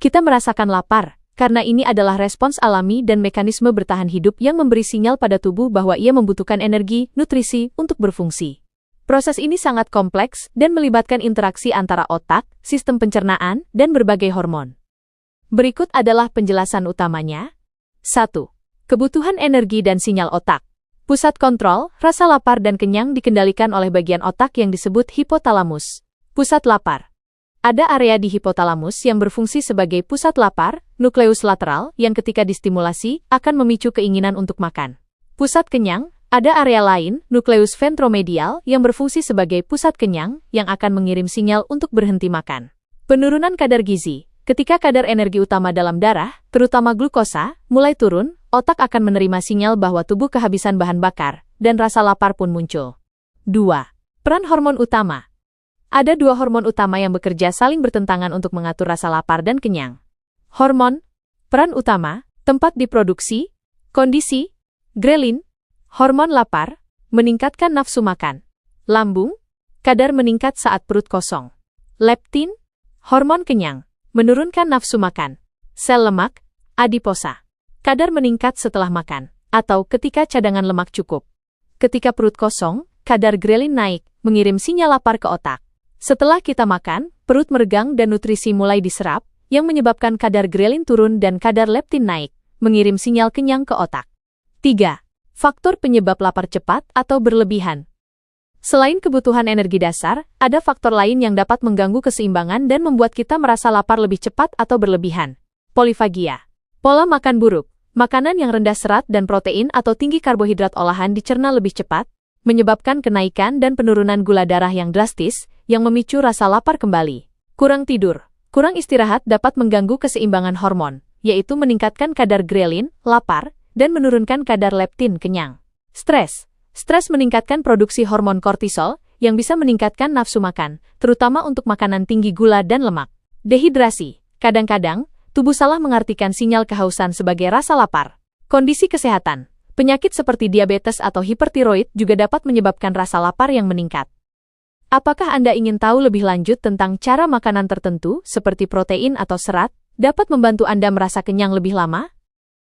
Kita merasakan lapar, karena ini adalah respons alami dan mekanisme bertahan hidup yang memberi sinyal pada tubuh bahwa ia membutuhkan energi, nutrisi, untuk berfungsi. Proses ini sangat kompleks dan melibatkan interaksi antara otak, sistem pencernaan, dan berbagai hormon. Berikut adalah penjelasan utamanya. 1. Kebutuhan energi dan sinyal otak. Pusat kontrol, rasa lapar dan kenyang dikendalikan oleh bagian otak yang disebut hipotalamus. Pusat lapar. Ada area di hipotalamus yang berfungsi sebagai pusat lapar, nukleus lateral, yang ketika distimulasi akan memicu keinginan untuk makan. Pusat kenyang, ada area lain, nukleus ventromedial, yang berfungsi sebagai pusat kenyang, yang akan mengirim sinyal untuk berhenti makan. Penurunan kadar gizi. Ketika kadar energi utama dalam darah, terutama glukosa, mulai turun, otak akan menerima sinyal bahwa tubuh kehabisan bahan bakar, dan rasa lapar pun muncul. 2. Peran hormon utama. Ada 2 hormon utama yang bekerja saling bertentangan untuk mengatur rasa lapar dan kenyang. Hormon, peran utama, tempat diproduksi, kondisi, grelin, hormon lapar, meningkatkan nafsu makan. Lambung, kadar meningkat saat perut kosong. Leptin, hormon kenyang, menurunkan nafsu makan. Sel lemak, adiposa, kadar meningkat setelah makan, atau ketika cadangan lemak cukup. Ketika perut kosong, kadar grelin naik, mengirim sinyal lapar ke otak. Setelah kita makan, perut meregang dan nutrisi mulai diserap, yang menyebabkan kadar grelin turun dan kadar leptin naik, mengirim sinyal kenyang ke otak. 3. Faktor penyebab lapar cepat atau berlebihan. Selain kebutuhan energi dasar, ada faktor lain yang dapat mengganggu keseimbangan dan membuat kita merasa lapar lebih cepat atau berlebihan. Polifagia. Pola makan buruk. Makanan yang rendah serat dan protein atau tinggi karbohidrat olahan dicerna lebih cepat, menyebabkan kenaikan dan penurunan gula darah yang drastis, yang memicu rasa lapar kembali. Kurang tidur. Kurang istirahat dapat mengganggu keseimbangan hormon, yaitu meningkatkan kadar grelin, lapar, dan menurunkan kadar leptin, kenyang. Stres. Stres meningkatkan produksi hormon kortisol, yang bisa meningkatkan nafsu makan, terutama untuk makanan tinggi gula dan lemak. Dehidrasi. Kadang-kadang, tubuh salah mengartikan sinyal kehausan sebagai rasa lapar. Kondisi kesehatan. Penyakit seperti diabetes atau hipertiroid juga dapat menyebabkan rasa lapar yang meningkat. Apakah Anda ingin tahu lebih lanjut tentang cara makanan tertentu, seperti protein atau serat, dapat membantu Anda merasa kenyang lebih lama?